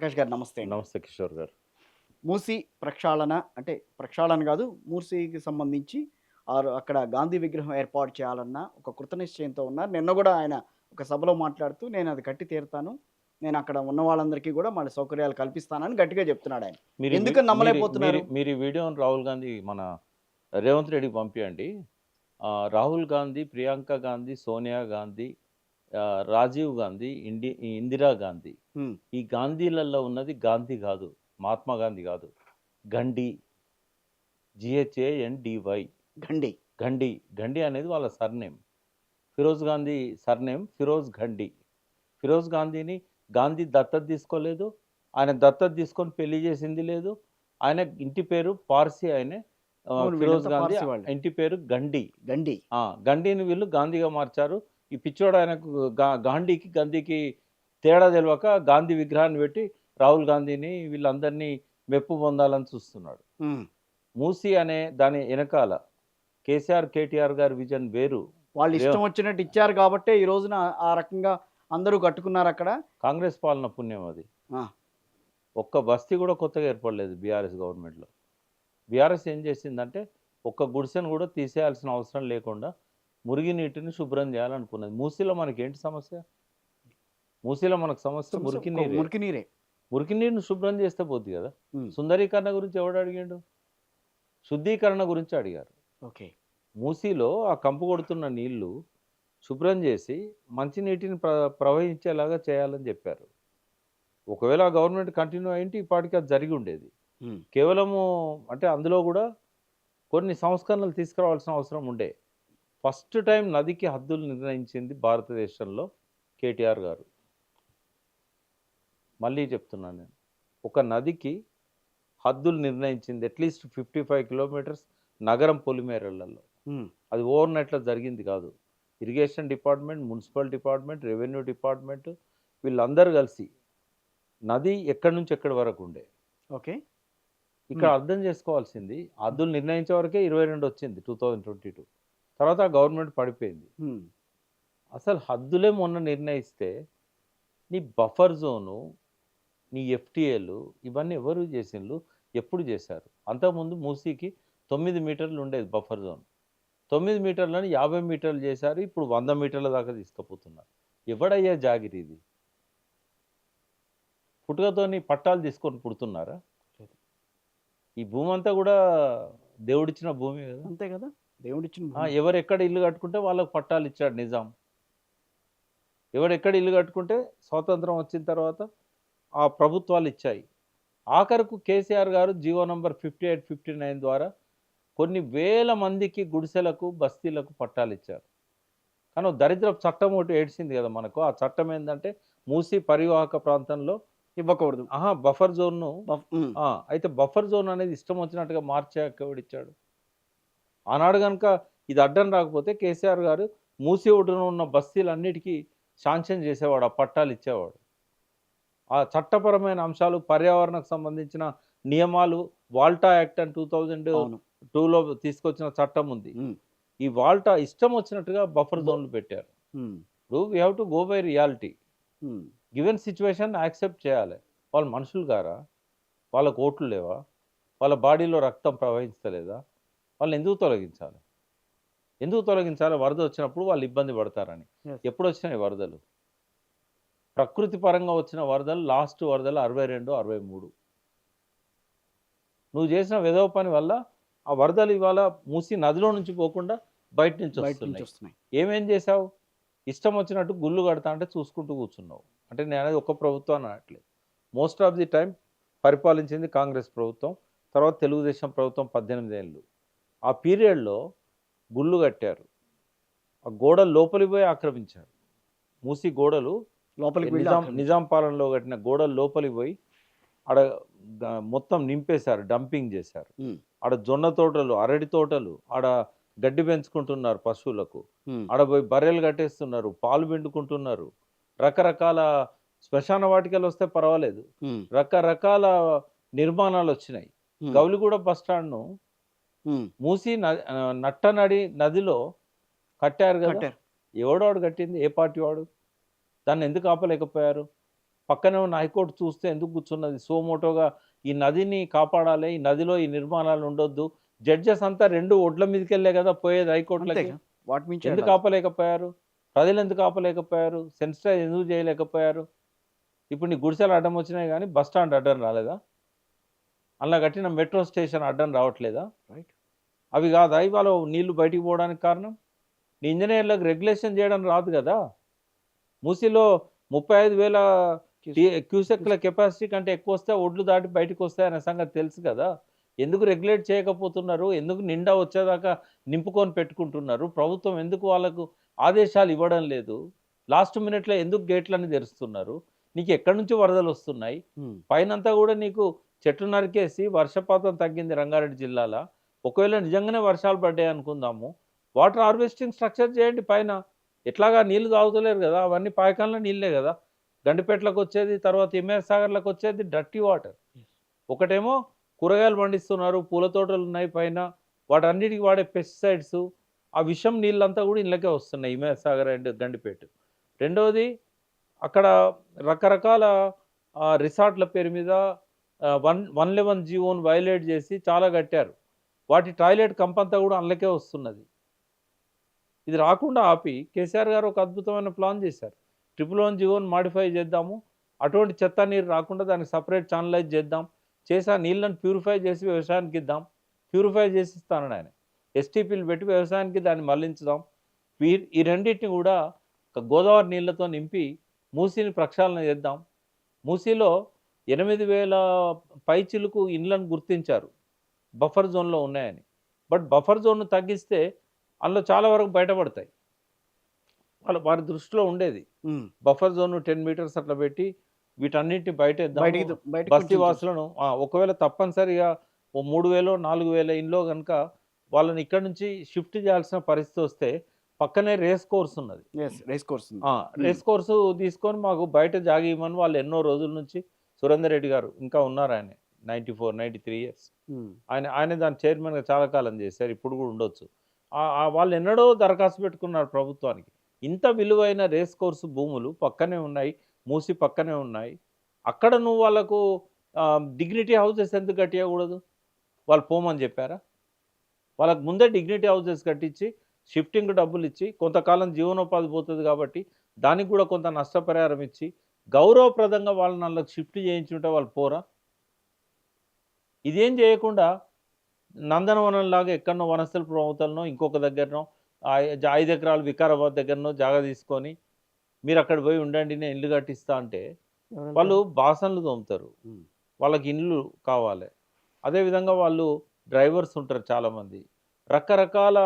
ప్రకాష్ గారు నమస్తే అండి. నమస్తే కిషోర్ గారు. మూసీ ప్రక్షాళన అంటే ప్రక్షాళన కాదు, మూసీకి సంబంధించి అక్కడ గాంధీ విగ్రహం ఏర్పాటు చేయాలన్న ఒక కృతనిశ్చయంతో ఉన్నారు. నిన్న గూడా ఆయన ఒక సభలో మాట్లాడుతూ నేను అది కట్టి తీరుతాను. నేను అక్కడ ఉన్న వాళ్ళందరికీ గూడా మళ్ళీ సౌకర్యాలు కల్పిస్తానని గట్టిగా చెప్తున్నాడాయన. మీరు ఈ వి ఎందుకని మీరు మీరు నమ్మలేకపోతున్నారు? మీరు ఈ వీడియోని రాహుల్ గాంధీ మన రేవంత్ రెడ్డికి పంపియండి. రాహుల్ గాంధీ, ప్రియాంక గాంధీ, సోనియా గాంధీ, రాజీవ్ గాంధీ, ఇందిరా గాంధీ. హ్మ్. ఈ గాంధీలలో ఉన్నది గాంధీ గాదు. మహాత్మా గాంధీ గాదు. గండి. GHANDY. గండి. గండి. గండి అనేది వాళ్ళ సర్‌నేమ్. ఫిరోజ్ గాంధీ సర్‌నేమ్ ఫిరోజ్ గండి. ఫిరోజ్ గాంధీని గాంధీ దత్తత తీసుకోలేదు. ఆయన దత్తత తీసుకొని పెళ్లి చేసింది లేదు. ఆయన ఇంటి పేరు పార్సీ ఆయనే. అవును. ఫిరోజ్ వీళ్ళంతా గాంధీ పార్సీ వాళ్ళే. ఇంటి పేరు గండి. గండి. గండిని వీళ్ళు గాంధీగా మార్చారు. ఈ పిచ్చోడు ఆయనకు గాంధీకి, గంధీకి తేడా తెలవక గాంధీ విగ్రహాన్ని పెట్టి రాహుల్ గాంధీని వీళ్ళందరినీ మెప్పు పొందాలని చూస్తున్నాడు. హ్మ్. మూసీ అనే దాని ఎనకాల కేసీఆర్, కేటీఆర్ గారి విజన్ వేరు. వాళ్ళు రేవ్ ఇష్టం వచ్చినట్టు ఇచ్చారు కాబట్టే ఈ రోజున ఆ రకంగా అందరూ కట్టుకున్నారక్కడ. కాంగ్రెస్ పాలన పుణ్యం అది. ఆ! ఒక్క బస్తీ కూడా కొత్తగా ఏర్పడలేదు బీఆర్ఎస్ గవర్నమెంట్‌లో. బీఆర్ఎస్ ఏం చేసిందంటే, ఒక్క గుడిసెను కూడా తీసేయాల్సిన అవసరం లేకుండా మురిగినీటిని శుభ్రం చేయాలనుకున్నది. మూసీలో మనకేంటి సమస్య? మూసీలో మనకు సమస్య మురికి నీరే. మురికి నీరే. మురికి నీరుని శుభ్రం చేస్తే పోద్ది కదా! హ్మ్. సుందరీకరణ గురించి ఎవడు అడిగిండు? శుద్ధీకరణ గురించి అడిగారు. ఓకే. మూసీలో ఆ కంపు కొడుతున్న నీళ్లు శుభ్రం చేసి మంచినీటిని ప్రవహించేలాగా చేయాలని చెప్పారు. ఒకవేళ ఆ గవర్నమెంట్ కంటిన్యూ అయ్యుంటే ఈ పాటికి అది జరిగి ఉండేది. హ్మ్. కేవలము అంటే అందులో కూడా కొన్ని సంస్కరణలు తీసుకురావాల్సిన అవసరం ఉండే. ఫస్ట్ టైం నదికి హద్దులు నిర్ణయించింది భారతదేశంలో కేటీఆర్ గారు. మళ్ళీ చెప్తున్నాను నేను. ఒక నదికి హద్దులు నిర్ణయించింది అట్‌లీస్ట్ 55 కిలోమీటర్స్ నగరం పొలిమేరలలో. హ్మ్. అది ఓవర్‌నైట్‌లో జరిగింది కాదు. Irrigation department, municipal department, revenue department వీళ్ళందరూ కలిసి నది ఎక్కడి నుంచి ఎక్కడి వరకు ఉండే. ఓకే. ఇక్కడ హ్మ్. అర్థం చేసుకోవాల్సింది హద్దులు నిర్ణయించే వరకే 22 వచ్చింది 2022. తర్వాత ఆ గవర్నమెంట్ పడిపోయింది. హ్మ్. అసలు హద్దులే మొన్న నిర్ణయిస్తే నీ బఫర్ జోను, నీ ఎఫ్‌టీఏలు ఇవన్నీ ఎవరు చేసిండ్రు? ఎప్పుడు చేశారు? అంతకుముందు మూసీకి 9 మీటర్లు ఉండేది బఫర్ జోన్. 9 మీటర్లని 50 మీటర్లు చేశారు. ఇప్పుడు 100 మీటర్ల దాకా తీసుకుపోతున్నారు. ఎవడయ్యా జాగిరి ఇది? పుట్టుకతోని పట్టాలు తీసుకొని పుడుతున్నారా? ఈ భూమంతా కూడా దేవుడిచ్చిన భూమే కదా! అంతే గదా! దేవుడిచ్చిన భూమి. ఎవరెక్కడ ఇల్లు కట్టుకుంటే వాళ్ళకి పట్టాలు ఇచ్చాడు నిజాం. ఎవడెక్కడ ఇల్లు కట్టుకుంటే స్వాతంత్రం వచ్చిన తర్వాత ఆ ప్రభుత్వాలు ఇచ్చాయి. ఆఖరకు కేసీఆర్ గారు జీవో నంబర్ 58, 59 ద్వారా కొన్ని వేల మందికి గుడిసెలకు, బస్తీలకు పట్టాలిచ్చారు. కానీ ఓ దరిద్రపు చట్టం ఒకటి ఏడ్చింది కదా మనకు. ఆ చట్టం ఏందంటే మూసీ పరివాహక ప్రాంతంలో ఇవ్వకూడదు. బఫర్ జోన్‌ను హ్మ్. అయితే బఫర్ జోన్ అనేది ఇష్టం వచ్చినట్టుగా మార్చాక ఎవడిచ్చాడు? ఆనాడు గనుక ఇది అడ్డం రాకపోతే కేసీఆర్ గారు మూసీ ఒడ్డున ఉన్న బస్తీలన్నిటికీ శాంక్షన్ చేసేవాడు. ఆ పట్టాలు ఇచ్చేవాడు. ఆ చట్టపరమైన అంశాలు, పర్యావరణకు సంబంధించిన నియమాలు వాల్టా యాక్ట్ అని అవును. 2002లో తీసుకొచ్చిన చట్టం ఉంది. హ్మ్. ఈ వాల్టా ఇష్టం వచ్చినట్టుగా బఫర్ జోన్‌లు పెట్టారు. హ్మ్. ఇప్పుడు we have to go by reality. Hmm. Given situation accept చేయాలి. వాళ్ళు మనుషులు గారా? వాళ్ళకి ఓట్లు లేవా? వాళ్ళ బాడీలో రక్తం ప్రవహించలేదా? వాళ్ళని ఎందుకు తొలగించాలి? ఎందుకు తొలగించాలి? వరద వచ్చినప్పుడు వాళ్ళు ఇబ్బంది పడతారని. యెస్. ఎప్పుడొచ్చినాయి వరదలు? ప్రకృతి పరంగా వచ్చిన వరదలు లాస్ట్ వరదలు 62, 63. నువ్వు చేసిన వెధవ పని వల్ల ఆ వరదలు ఇవాళ మూసీ నదిలో నుంచి పోకుండా బయట నుంచి బయట నుంచి వస్తున్నాయి. వస్తున్నాయి. ఏమేం చేశావు? ఇష్టం వచ్చినట్టు గుళ్ళు కడతా అంటే చూసుకుంటూ కూర్చున్నావు. అంటే నేననేది ఒక్క ప్రభుత్వాన్ని అనట్లేదు. మోస్ట్ ఆఫ్ ది టైమ్ పరిపాలించింది కాంగ్రెస్ ప్రభుత్వం. తర్వాత తెలుగుదేశం ప్రభుత్వం 18 ఏళ్ళు. ఆ పీరియడ్‌లో గుళ్ళు కట్టారు. ఆ గోడలు లోపలికి పోయి ఆక్రమించారు. మూసీ గోడలు లోపలికి వెళ్లి నిజాం ఆక్రమించారు. నిజాం పాలనలో కట్టిన గోడలు లోపలికి పోయి ఆడ మొత్తం నింపేశారు. డంపింగ్ చేశారు. హ్మ్. ఆడ జొన్న తోటలు, అరటి తోటలు, ఆడ గడ్డి పెంచుకుంటున్నారు పశువులకు. హ్మ్. ఆడ పోయి బర్రెలు కట్టేస్తున్నారు. పాలు పిండుకుంటున్నారు. రకరకాల శ్మశాన వాటికలొస్తే పర్వాలేదు. హ్మ్. రకరకాల నిర్మాణాలొచ్చినాయి. హ్మ్. గౌలిగూడ బస్ స్టాండ్‌ను హ్మ్. మూసీ నట్టనడి నదిలో కట్టారు గదా! కట్టారు. ఎవడు వాడు కట్టింది? ఏ పార్టీ వాడు? దాన్ని ఎందుకు ఆపలేకపోయారు? పక్కనే ఉన్న హైకోర్టు చూస్తే ఎందుకు కూర్చున్నది సోమోటోగా ఈ నదిని కాపాడాలి, ఈ నదిలో ఈ నిర్మాణాలు ఉండొద్దు. జడ్జెస్ అంతా 2 ఒడ్ల మీదకెళ్ళే కదా పోయేది హైకోర్టులకి. అంతేగా వాటి మించి ఎందుకు వెళ్ళాలి. ఆపలేకపోయారు? ప్రజలు ఎందుకు ఆపలేకపోయారు? సెన్సిటైజ్ ఎందుకు చేయలేకపోయారు? ఇప్పుడు నీ గుడిసెలు అడ్డం వచ్చినాయి గానీ బస్ స్టాండ్ అడ్డం రాలేదా? అందులో కట్టిన మెట్రో స్టేషన్ అడ్డం రావట్లేదా? రైట్. అవి కాదా ఇవాళ నీళ్లు బయటికి పోవడానికి కారణం? నీ ఇంజినీర్లకు రెగ్యులేషన్ చేయడం రాదు కదా! మూసీలో 35,000 క్యూసెక్‌ల కెపాసిటీ కంటే ఎక్కువొస్తే ఒడ్లు దాటి బయటికొస్తాయనే సంగతి తెలుసు కదా! ఎందుకు రెగ్యులేట్ చేయకపోతున్నారు? ఎందుకు నిండా వచ్చేదాకా నింపుకొని పెట్టుకుంటున్నారు? ప్రభుత్వం ఎందుకు వాళ్ళకు ఆదేశాలు ఇవ్వడం లేదు? లాస్ట్ మినిట్‌లో ఎందుకు గేట్‌లన్నీ తెరుస్తున్నారు? నీకు ఎక్కడి నుంచి వరదలొస్తున్నాయి? హ్మ్. పైనంతా గూడా నీకు చెట్లు నరికేసి వర్షపాతం తగ్గింది రంగారెడ్డి జిల్లాల. ఒకవేళ నిజంగానే వర్షాలు పడ్డాయనుకుందాము. వాటర్ హార్వెస్టింగ్ స్ట్రక్చర్ చేయండి పైన. ఎట్లాగా నీళ్లు తాగుతలేరు గదా! అవన్నీ పాయకాన్ల నీళ్ళే గదా! గండిపేటలకొచ్చేది, తర్వాత ఎంఎస్ సాగర్‌లకొచ్చేది డర్టీ వాటర్. ఒకటేమో కూరగాయలు పండిస్తున్నారు, పూల తోటలున్నాయి పైన. వాటన్నిటికి వాడే పెస్టిసైడ్సు, ఆ విషం నీళ్ళంతా గూడా ఇళ్ళకే వస్తున్నాయి ఎంఎస్ సాగర్ అండ్ గండిపేట. రెండోది అక్కడ రకరకాల రిసార్ట్‌ల పేరు మీద 111 జీవోని వయలేట్ జేసి చాలా కట్టారు. వాటి టాయిలెట్ కంపంతా గూడా అందులోకే వస్తున్నది. ఇది రాకుండా ఆపి కేసీఆర్ గారు ఒక అద్భుతమైన ప్లాన్ చేశారు. 111 జీవోని మాడిఫై చేద్దాము. అటువంటి చెత్త నీరు రాకుండా దానికి సెపరేట్ ఛానలైజ్ చేద్దాం. చేసి ఆ నీళ్ళని ప్యూరిఫై చేసి వ్యవసాయానికి ఇద్దాం. ప్యూరిఫై చేసి ఇస్తానని ఆయన. ఎస్టీపీలు పెట్టి వ్యవసాయానికి దాన్ని మళ్లించుదాం. ఈ రెండిటిని కూడా గోదావరి నీళ్ళతో నింపి మూసీని ప్రక్షాళన చేద్దాం. మూసీలో 8,000 పైచిలుకు ఇండ్లను గుర్తించారు. బఫర్ జోన్‌లో ఉన్నాయని. బట్ బఫర్ జోన్‌ను తగ్గిస్తే అందులో చాలా వరకు బయటపడతాయి. వారి దృష్టిలో ఉండేది. హ్మ్. బఫర్ జోన్ 10 మీటర్స్ అట్లా పెట్టి వీటన్నిటిని బయటేద్దాము. బయటికి బస్తీ కొంచెం వాసులను ఒకవేళ తప్పనిసరిగా ఓ 3,000 4,000 ఇండ్లో గనుక వాళ్ళని ఇక్కడి నుంచి షిఫ్ట్ చేయాల్సిన పరిస్థితి వస్తే పక్కనే రేస్ కోర్స్ ఉన్నది. రేస్ కోర్స్ ఉంది. రేస్ కోర్సు తీసుకొని మాకు బయట జాగ ఇవ్వమని వాళ్ళు ఎన్నో రోజుల నుంచి సురేందర్ రెడ్డి గారు ఇంకా ఉన్నారు ఆయన 94, 93 ఇయర్స్. హ్మ్. ఆయన దాని చైర్మన్‌గా చాలా కాలం చేశారు. ఇప్పుడు కూడా ఉండొచ్చు. వాళ్ళు ఎన్నడో దరఖాస్తు పెట్టుకున్నారు ప్రభుత్వానికి. ఇంత విలువైన రేస్ కోర్సు భూములు పక్కనే ఉన్నాయి. మూసి పక్కనే ఉన్నాయి. అక్కడ నువ్వు వాళ్ళకు డిగ్నిటీ హౌసెస్ ఎందుకు కట్టియకూడదు? వాళ్ళు పోమని చెప్పారా? వాళ్ళకి ముందే డిగ్నిటీ హౌసెస్ కట్టించి, షిఫ్టింగ్‌కి డబ్బులిచ్చి, కొంతకాలం జీవనోపాధి పోతది కాబట్టి, దానికి కూడా కొంత నష్టపరిహారం ఇచ్చి, గౌరవప్రదంగా వాళ్ళని ఆళ్ళకి షిఫ్ట్ చేయించుంటే వాళ్ళు పోరా? ఇదేం చేయకుండా నందనవనంలాగా ఎక్కడనో వనస్థలిపురం అవతలనో, ఇంకొక దగ్గరనో 5 ఎకరాలు వికారాబాద్ దగ్గరనో జాగా తీసుకొని, మీరక్కడ పోయి ఉండండి నేను ఇల్లు కట్టిస్తా అంటే, వాళ్ళు బాసనలు తోముతారు. హ్మ్. వాళ్ళకి ఇండ్లు కావాలి. అదేవిధంగా వాళ్ళు డ్రైవర్స్ ఉంటారు చాలామంది. రకరకాల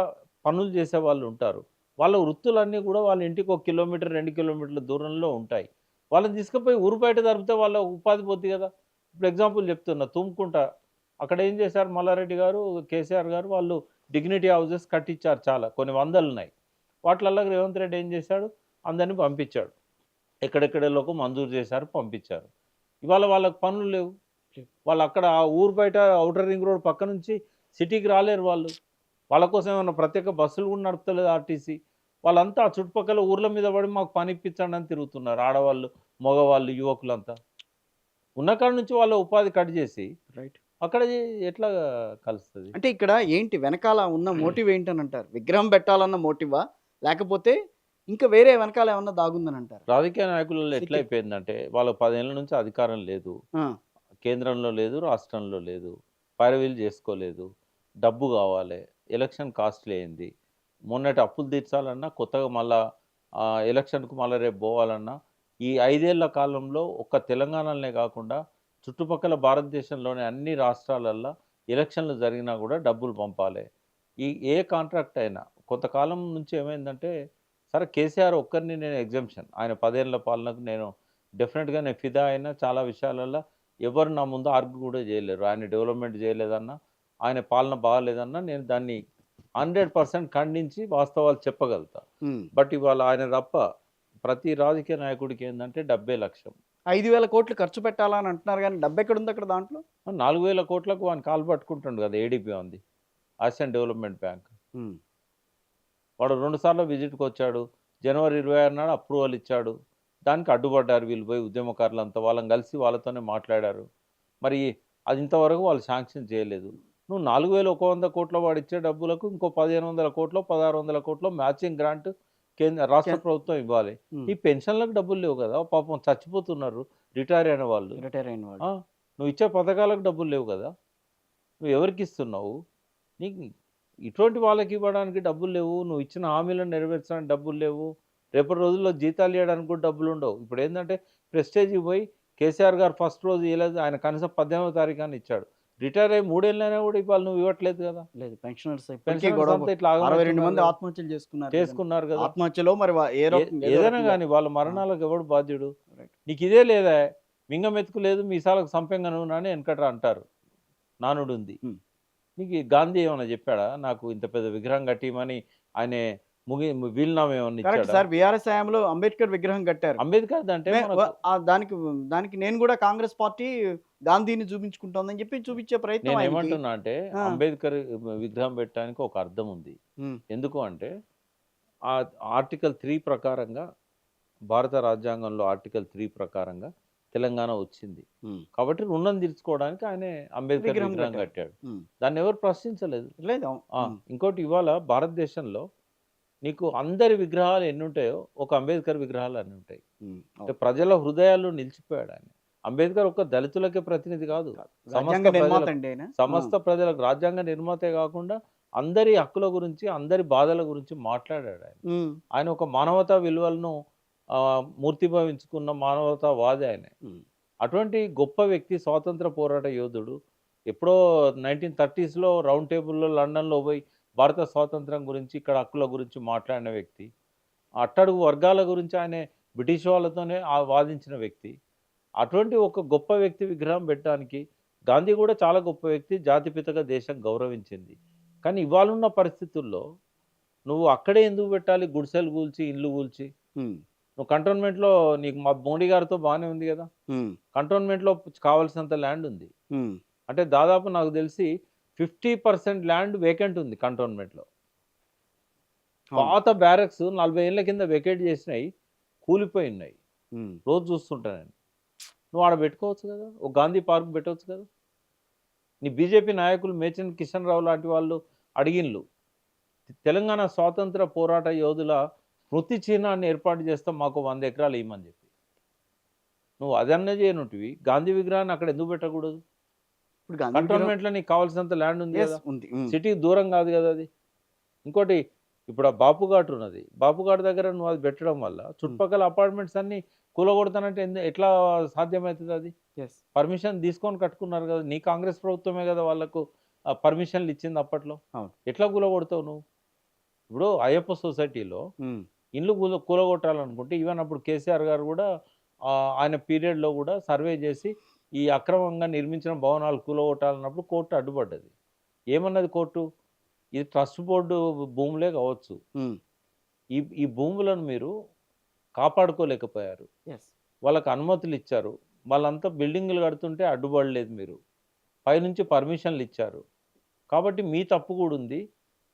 పనులు చేసేవాళ్ళు ఉంటారు. వాళ్ళ వృత్తులన్నీ కూడా వాళ్ళ ఇంటికి 1 కిలోమీటర్, 2 కిలోమీటర్ల దూరంలో ఉంటాయి. వాళ్ళని తీసుకుపోయి ఊరు బయట తరిమితే వాళ్ళ ఉపాధి పోద్ది కదా! ఇప్పుడు ఎగ్జాంపుల్ చెప్తున్నా తుమ్కుంట. అక్కడ ఏం చేశారు మల్లారెడ్డి గారు, కేసీఆర్ గారు వాళ్ళు డిగ్నిటీ హౌసెస్ కట్టించారు చాలా. కొన్ని వందలున్నాయి. వాటిలల్లో రేవంత్ రెడ్డి ఏం చేశాడు? అందరిని పంపించాడు. ఎక్కడెక్కడోళ్ళకో మంజూరు చేశారు, పంపించారు. ఇవాళ వాళ్ళకి పనులు లేవు. వాళ్ళు అక్కడ ఆ ఊరు బయట ఔటర్ రింగ్ రోడ్ పక్క నుంచి సిటీకి రాలేరు వాళ్ళు. వాళ్ళ కోసం ఏమన్నా ప్రత్యేక బస్సులు కూడా నడుపుతలేదు ఆర్టీసీ. వాళ్ళంతా ఆ చుట్టుపక్కల ఊర్ల మీద పడి మాకు పని ఇప్పించండి అని తిరుగుతున్నారు. ఆడవాళ్ళు, మగవాళ్ళు, యువకులంతా. ఉన్న కాడ నుంచి వాళ్ళ ఉపాధి కట్ చేసి రైట్. అక్కడ ఎట్లా కలుస్తది? అంటే ఇక్కడ ఏంటి వెనకాల ఉన్న మోటివ్ ఏంటనంటారు? విగ్రహం పెట్టాలన్న మోటివా? లేకపోతే ఇంకా వేరే వెనకాల ఏమన్నా దాగుందనంటారా? రాజకీయ నాయకులలో సిటీ ఎట్లయిపోయిందంటే వాళ్ళకి 10 ఏళ్ల నుంచి అధికారం లేదు. ఆ! కేంద్రంలో లేదు, రాష్ట్రంలో లేదు. పైరవీలు చేసుకోలేదు. డబ్బు కావాలి. ఎలక్షన్ కాస్ట్‌లీ అయింది. మొన్నటి అప్పులు తీర్చాలన్నా కొత్తగా మళ్ళా ఎలక్షన్‌కు మళ్ళా రేపు పోవాలన్నా ఈ 5 ఏళ్ల కాలంలో ఒక్క తెలంగాణలోనే కాకుండా చుట్టుపక్కల భారతదేశంలోని అన్ని రాష్ట్రాలల్లో ఎలక్షన్‌లు జరిగినా కూడా డబ్బులు పంపాలి. ఏ కాంట్రాక్ట్ అయినా కొంతకాలం నుంచి ఏమైందంటే సరే కేసీఆర్ ఒక్కరిని నేను ఎగ్జంప్షన్. ఆయన 10 ఏళ్ల పాలనకు నేను డెఫినిట్‌గా నేను ఫిదా అయినా చాలా విషయాలల్ల ఎవరు నా ముందు ఆర్గ్యూ కూడా చేయలేరు. ఆయన డెవలప్‌మెంట్ చేయలేదన్నా, ఆయన పాలన బాగాలేదన్నా నేను దాన్ని 100% ఖండించి వాస్తవాలు చెప్పగలుగుతా. హ్మ్. బట్ ఇవాళ ఆయన తప్ప ప్రతి రాజకీయ నాయకుడికి ఏందంటే డబ్బే లక్ష్యం. 5,000,00,00,000 ఖర్చు పెట్టాలా అని అంటున్నారు గానీ డబ్బెక్కడుంది అక్కడ దాంట్లో? 4,000 కోట్లకు వాని కాలు పట్టుకుంటుండు కదా! ఏడీబీ ఉంది. Asian development bank. హ్మ్. వాడు 2 సార్లు విజిట్‌కొచ్చాడు. జనవరి 26 నాడు అప్రూవల్ ఇచ్చాడు. దానికి అడ్డుపడ్డారు వీళ్ళు పోయి ఉద్యమకారులు అంతా వాళ్ళని కలిసి వాళ్ళతోనే మాట్లాడారు. మరి అది ఇంతవరకు వాళ్ళు శాంక్షన్ చేయలేదు. నువ్వు 4,100 కోట్ల వాడిచ్చే డబ్బులకు ఇంకో 1,500 కోట్లో 1,600 కోట్లో మ్యాచింగ్ గ్రాంట్ రాష్ట్ర కేన్ ప్రభుత్వం ఇవ్వాలి. హ్మ్. ఈ పెన్షన్లకు డబ్బులు లేవు కదా! పాపం చచ్చిపోతున్నారు రిటైర్ అయిన వాళ్ళు. రిటైర్ అయిన వాళ్ళు. ఆ! నువ్వు ఇచ్చే పథకాలకు డబ్బులు లేవు కదా! నువ్వు ఎవరికిస్తున్నావు? నీకు ఇటువంటి వాళ్ళకి ఇవ్వడానికి డబ్బులు లేవు. నువ్వు ఇచ్చిన హామీలను నెరవేర్చడానికి డబ్బులు లేవు. రేపటి రోజుల్లో జీతాలు ఇయ్యడానికి కూడా డబ్బులుండవు. ఇప్పుడేందంటే ప్రెస్టేజ్‌కి పోయి కేసీఆర్ గారు ఫస్ట్ రోజు ఇయలేదు. ఆయన కనీసం 18వ తారీఖున ఇచ్చాడు. రిటైర్ అయ్యి 3 ఏళ్ళైనా కూడా ఇవాళ నువ్వు ఇవ్వట్లేదు కదా! లేదు పెన్షనర్స్ ఇప్పటికీ పెన్షనర్స్ గొడవ అంతా ఇట్లా 62 మంది ఆగమవుతున్నారు. ఆత్మహత్యలు చేసుకున్నారు కదండీ. చేసుకున్నారు కదా! ఆత్మహత్యలో మరి ఏ రకంగా ఏదో ఏదైనా రకంగా గాని వాళ్ళ మరణాలకు ఎవడు బాధ్యుడు? రైట్. నీకు ఇదే లేదా? మింగమెతుకు లేదు మీసాలకు సంపెంగ నూనె అని వెనకట అంటారు. నానుడుంది. హ్మ్. నీకు ఈ గాంధీ ఏమన్నా చెప్పాడా? నాకు ఇంత పెద్ద విగ్రహం కట్టియమని ఆయనే వీలునామా ఏమన్నా కరెక్ట్ ఇచ్చాడా? సార్. బీఆర్ఎస్ హయాంలో అంబేద్కర్ విగ్రహం కట్టారు. అంబేద్కర్ అంటే మనకు దానికి దానికి నేను కూడా కాంగ్రెస్ పార్టీ గాంధీని చూపించుకుంటోందని చెప్పి చూపించే ప్రయత్నం ఆయనకి. నేనేమంటున్నా అంటే ఆ. అంబేద్కర్ విగ్రహం పెట్టడానికి ఒక అర్థం ఉంది. హ్మ్. ఎందుకు అంటే ఆ ఆర్టికల్ 3 ప్రకారంగా భారత రాజ్యాంగంలో ఆర్టికల్ 3 ప్రకారంగా తెలంగాణ వచ్చింది. హ్మ్. కాబట్టి రుణం తీర్చుకోవడానికి ఆయనే అంబేద్కర్ విగ్రహం విగ్రహం కట్టారు. కట్టాడు. హ్మ్. దాన్ని ఎవరు ప్రశ్నించలేదు. లేదు. ఆ! హ్మ్. ఇంకోటి ఇవాళ భారతదేశంలో నీకు అందరి విగ్రహాలు ఎన్నుంటాయో ఒక అంబేద్కర్ విగ్రహాలు అన్ని ఉంటాయి. హ్మ్. అంటే ప్రజల హృదయాల్లో నిలిచిపోయాడు ఆయన. అంబేద్కర్ ఒక్క దళితులకే ప్రతినిధి కాదు. రాజ్యాంగ నిర్మాత అండి ఆయన. సమస్త ప్రజలకు రాజ్యాంగ నిర్మాతే కాకుండా అందరి హక్కుల గురించి, అందరి బాధల గురించి మాట్లాడాడు ఆయన. హ్మ్. ఆయన ఒక మానవతా విలువలను మూర్తిభవించుకున్న మానవతావాది ఆయన. హ్మ్. అటువంటి గొప్ప వ్యక్తి స్వాతంత్ర పోరాట యోధుడు. ఎప్పుడో 1930స్‌లో రౌండ్ టేబుల్‌లో లండన్‌లో పోయి భారత స్వాతంత్రం గురించి, ఇక్కడ హక్కుల గురించి మాట్లాడిన వ్యక్తి. అట్టడుగు వర్గాల గురించి ఆయన బ్రిటిష్ వాళ్ళతోనే వాదించిన వ్యక్తి. అటువంటి ఒక గొప్ప వ్యక్తి విగ్రహం పెట్టడానికి గాంధీ కూడా చాలా గొప్ప వ్యక్తి. జాతిపితగా దేశం గౌరవించింది. కానీ ఇవాళున్న పరిస్థితుల్లో నువ్వు అక్కడే ఎందుకు పెట్టాలి? గుడిసెలు కూల్చి, ఇల్లు కూల్చి. హ్మ్. నువ్వు కంటోన్మెంట్‌లో నీకు మా మోడీ గారితో బానే ఉంది గదా! హ్మ్. కంటోన్మెంట్‌లో కావాల్సినంత ల్యాండ్ ఉంది. హ్మ్. అంటే దాదాపు నాకు తెలిసి 50% ల్యాండ్ వేకెంట్ ఉంది కంటోన్మెంట్‌లో. అవును. పాత బ్యారక్స్ 40 ఏళ్ల కింద వెకేట్ చేసినయి కూలిపోయున్నాయి. హ్మ్. రోజు చూస్తుంటా నేను. నువ్వు ఆడ పెట్టుకోవచ్చు కదా! ఒక గాంధీ పార్క్ పెట్టొచ్చు కదా! నీ బీజేపీ నాయకులు మేచన్ కిషన్ రావు లాంటి వాళ్ళు అడిగిన్లు. తెలంగాణ స్వాతంత్ర పోరాట యోధుల స్మృతి చిహ్నాన్ని ఏర్పాటు చేస్తాం మాకు 100 ఎకరాలు ఇయ్యమని చెప్పి. నువ్వు అదన్నా చేయనుంటివి. గాంధీ విగ్రహాన్ని అక్కడ ఎందుకు పెట్టకూడదు? ఇప్పుడు గాంధీ విగ్రహం కంటోన్మెంట్‌లో నీకు కావాల్సినంత ల్యాండ్ ఉంది యెస్ కదా! ఉంది. హ్మ్. సిటీకి దూరం కాదు కదా అది. ఇంకోటి ఇప్పుడు ఆ బాపు ఘాట్ ఉన్నది. బాపు ఘాట్ దగ్గర నువ్వు అది పెట్టడం వల్ల హ్మ్. చుట్టుపక్కల అపార్ట్మెంట్స్ అన్నీ కూలగొడతానంటే ఎట్లా సాధ్యమైతది అది? యెస్. పర్మిషన్ తీసుకొని కట్టుకున్నారు కదా! నీ కాంగ్రెస్ ప్రభుత్వమే కదా వాళ్ళకు పర్మిషన్‌లు ఇచ్చింది అప్పట్లో. అవును. ఎట్లా కూలగొడతావు నువ్వు? ఇప్పుడు అయ్యప్ప సొసైటీలో హ్మ్. ఇల్లు కూలగొట్టాలనుకుంటే ఈవెన్ అప్పుడు కేసీఆర్ గారు కూడా ఆయన పీరియడ్‌లో కూడా సర్వే చేసి ఈ అక్రమంగా నిర్మించిన భవనాలు కూలగొట్టాలన్నప్పుడు కోర్టు అడ్డుపడ్డది. ఏమన్నది కోర్టు? ఇది ట్రస్ట్ బోర్డు భూములే కావచ్చు. హ్మ్. ఈ ఈ భూములను మీరు కాపాడుకోలేకపోయారు. యెస్. వాళ్ళకి అనుమతులు ఇచ్చారు. వాళ్ళంతా బిల్డింగులు కడుతుంటే అడ్డుపడలేదు మీరు. పైనుంచి పర్మిషన్‌లు ఇచ్చారు. కాబట్టి మీ తప్పు కూడా ఉంది.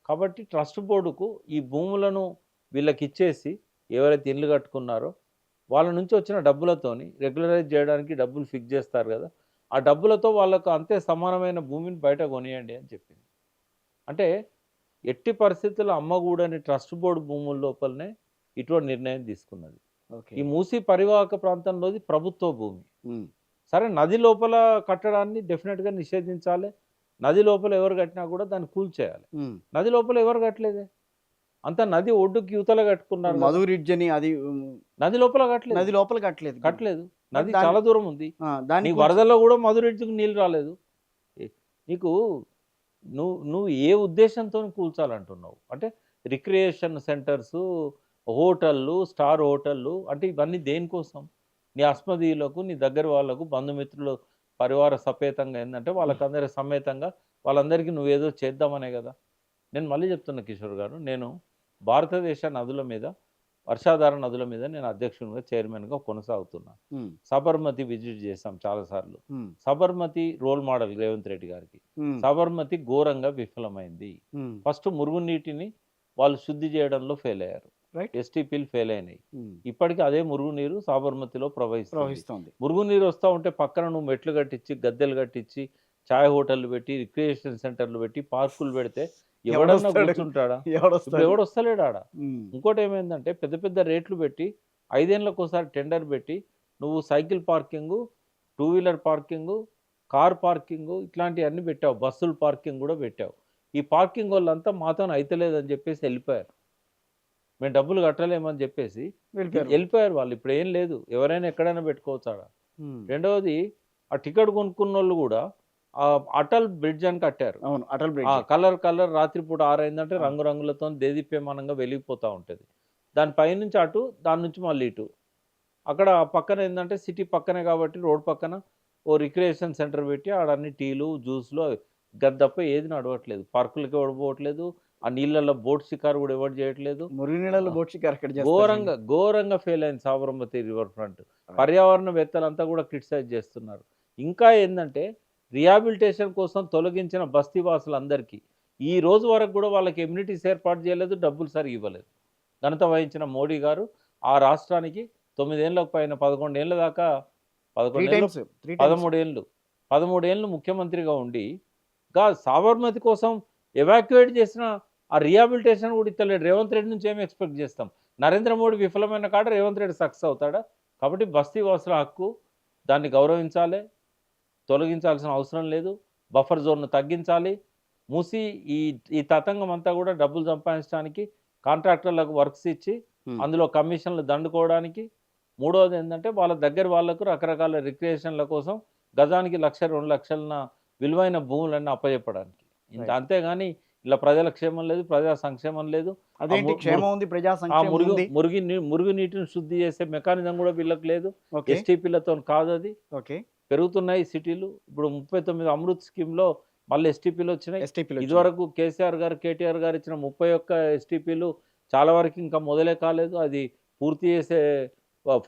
కాబట్టి ట్రస్ట్ బోర్డుకు ఈ భూములను వీళ్ళకిచ్చేసి ఎవరైతే ఇల్లు కట్టుకున్నారో వాళ్ళ నుంచి వచ్చిన డబ్బులతోని రెగ్యులరైజ్ చేయడానికి డబ్బులు ఫిక్స్ చేస్తారు కదా! ఆ డబ్బులతో వాళ్ళకు అంతే సమానమైన భూమిని బయట కొనియండి అని చెప్పింది. అంటే ఎట్టి పరిస్థితుల్లో అమ్మగూడని ట్రస్ట్ బోర్డ్ భూముల లోపలనే ఇటువంటి నిర్ణయం తీసుకున్నది. ఓకే. ఈ మూసీ పరివాహక ప్రాంతంలోది ప్రభుత్వ భూమి. హ్మ్. సరే నది లోపల కట్టడాన్ని డెఫినిట్‌గా నిషేధించాలి. నది లోపల ఎవరు కట్టినా కూడా దాన్ని కూల్చేయాలి. హ్మ్. నది లోపల ఎవరు కట్టలేదే. అంతా నది ఒడ్డుకి ఇవతల కట్టుకున్నారు కదా! మధు రిడ్జ్ అని అది నది లోపల కట్టలేదు. నది లోపల కట్టలేదు. కట్టలేదు. మరి నది దాన్ని చాలా దూరం ఉంది. దాన్ని నీకు కూల్చి వరదల్లో కూడా మధు రిడ్జ్‌కి నీళ్ళు రాలేదు. నీకు నువ్వు ఏ ఉద్దేశంతోని కూల్చాలంటున్నావు? అంటే రిక్రియేషన్ సెంటర్సు, హోటళ్ళు, స్టార్ హోటళ్ళు అంటే ఇవన్నీ దేనికోసం? నీ అస్మదీయులకు, నీ దగ్గర వాళ్ళకు, బంధుమిత్రులు, పరివార సమేతంగా ఏందంటే వాళ్ళకందరి సమేతంగా వాళ్ళందరికీ నువ్వేదో చేద్దామనే గదా! నేను మళ్ళీ చెప్తున్నా కిషోర్ గారు. నేను భారతదేశ నదుల మీద, వర్షాధార నదుల మీద నేను అధ్యక్షునిగా, చైర్మన్‌గా కొనసాగుతున్నా. హ్మ్. సబర్మతి విజిట్ చేశాం చాలా సార్లు. హ్మ్. సబర్మతి రోల్ మోడల్ రేవంత్ రెడ్డి గారికి. హ్మ్. సబర్మతి ఘోరంగా విఫలమైంది. హ్మ్. ఫస్ట్ మురుగునీటిని వాళ్ళు శుద్ధి చేయడంలో ఫెయిల్ అయ్యారు. రైట్. ఎస్టీపీలు ఫెయిల్ అయినాయి. ఇప్పటికి అదే మురుగునీరు సాబర్మతిలో ప్రవహిస్తుంది. ప్రవహిస్తోంది. మురుగునీరు వస్తా ఉంటే పక్కన నువ్వు మెట్లు కట్టించి, గద్దెలు కట్టించి, చాయ్ హోటళ్ళు పెట్టి, రిక్రియేషన్ సెంటర్లు పెట్టి, పార్కులు పెడితే ఎవడన్నా ఎవడొస్తాడు? కూర్చుంటాడా? ఇప్పుడు ఎవడొస్తాడు? ఎవడొస్తలేడు ఆడ. ఉమ్. ఇంకోటి ఏమైందంటే పెద్ద పెద్ద రేట్లు పెట్టి 5 ఏళ్లకోసారి టెండర్ పెట్టి నువ్వు cycle parking, two wheeler parking, car parking ఇట్లాంటివన్నీ పెట్టావు. బస్సుల పార్కింగ్ కూడా పెట్టావు. ఈ పార్కింగ్ వాళ్ళంతా మాతోని అయితలేదని చెప్పేసి వెళ్ళిపోయారు. మేము డబ్బులు కట్టలేమని చెప్పేసి వెళ్ళిపోయారు. వెళ్ళిపోయారు వాళ్ళు. ఇప్పుడు ఏం లేదు. ఎవరైనా ఎక్కడైనా పెట్టుకోవచ్చు ఆడ. ఉమ్. రెండవది ఆ టికెట్ కొనుక్కున్నోళ్ళు కూడా ఆ అటల్ బ్రిడ్జ్ అని కట్టారు. అవును, అటల్ ఆ బ్రిడ్జ్. కలర్ రాత్రిపూట 6 అయిందంటే ఆ. రంగురంగులతో దేదీప్యమానంగా వెలిగిపోతూ ఉంటుంది. దాని పైనుంచి అటు, దాని నుంచి మళ్ళీ ఇటు. అక్కడ పక్కన ఏంటంటే సిటీ పక్కనే కాబట్టి రోడ్ పక్కన ఓ రిక్రియేషన్ సెంటర్ పెట్టి ఆడ అన్ని టీలు, జ్యూస్లు గద్దప్ప ఏది నడవట్లేదు. పార్కులకి ఎవడు పోవట్లేదు. ఆ నీళ్ళల్లో బోట్ షికారు కూడా ఎవరు చేయట్లేదు. మురుగునీళ్ళలో బోట్ షికారు ఎక్కడ చేస్తారు? ఘోరంగా ఫెయిల్ అయింది సాబర్మతి రివర్ ఫ్రంట్. పర్యావరణవేత్తలంతా కూడా క్రిటిసైజ్ చేస్తున్నారు. ఇంకా ఏంటంటే రిహాబిలిటేషన్ కోసం తొలగించిన బస్తీవాసులందరికీ ఈ రోజు వరకు కూడా వాళ్ళకి ఎమ్యూనిటీస్ ఏర్పాటు చేయలేదు, డబ్బులు సరిగా ఇవ్వలేదు. ఘనత వహించిన మోడీ గారు ఆ రాష్ట్రానికి 9 ఏళ్ళకు పైన 11 ఏళ్ళ దాకా 11 ఏళ్ళు 13 ఏళ్ళు ముఖ్యమంత్రిగా ఉండి సాబర్మతి కోసం ఎవాక్యుయేట్ చేసిన ఆ రిహాబిలిటేషన్ కూడా ఇస్తలేడు. రేవంత్ రెడ్డి నుంచి ఏమి ఎక్స్పెక్ట్ చేస్తాం? నరేంద్ర మోడీ విఫలమైన కాడ రేవంత్ రెడ్డి సక్సెస్ అవుతాడా? కాబట్టి బస్తీవాసుల హక్కు, దాన్ని గౌరవించాలి, తొలగించాల్సిన అవసరం లేదు. బఫర్ జోన్ను తగ్గించాలి. మూసి ఈ ఈ తతంగం అంతా కూడా డబ్బులు సంపాదించడానికి కాంట్రాక్టర్లకు వర్క్స్ ఇచ్చి అందులో కమిషన్లు దండుకోవడానికి. మూడవది ఏంటంటే వాళ్ళ దగ్గర వాళ్ళకు రకరకాల రిక్రియేషన్ల కోసం గజానికి 1,00,000 2,00,000 విలువైన భూములన్నీ అప్పచెప్పడానికి. అంతేగాని ఇలా ప్రజల క్షేమం లేదు, ప్రజా సంక్షేమం లేదు. అదేంటి క్షేమం ఉంది, ప్రజా సంక్షేమం ఉంది. మురుగునీటిని శుద్ధి చేసే మెకానిజం కూడా వీళ్ళకి లేదు. ఓకే. ఎస్టీపీలతో కాదు అది. ఓకే. పెరుగుతున్నాయి సిటీలు. ఇప్పుడు 39 అమృత్ స్కీమ్లో మళ్ళీ ఎస్టీపీలు వచ్చినాయి. ఎస్టీపీలు ఇదివరకు కేసీఆర్ గారు, కేటీఆర్ గారు ఇచ్చిన 31 ఎస్టీపీలు చాలా వరకు ఇంకా మొదలే కాలేదు. అది పూర్తి చేసే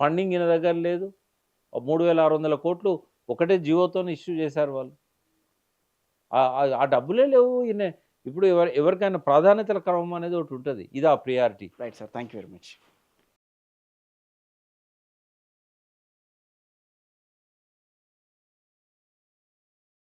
ఫండింగ్ ఈయన దగ్గర లేదు. 3,600 కోట్లు ఒకటే జియోతో ఇష్యూ చేశారు వాళ్ళు. ఆ డబ్బులే లేవు. ఈయన ఇప్పుడు ఎవరికైనా ప్రాధాన్యతల క్రమం అనేది ఒకటి ఉంటుంది. ఇది ఆ priority. Right sir, thank you very much.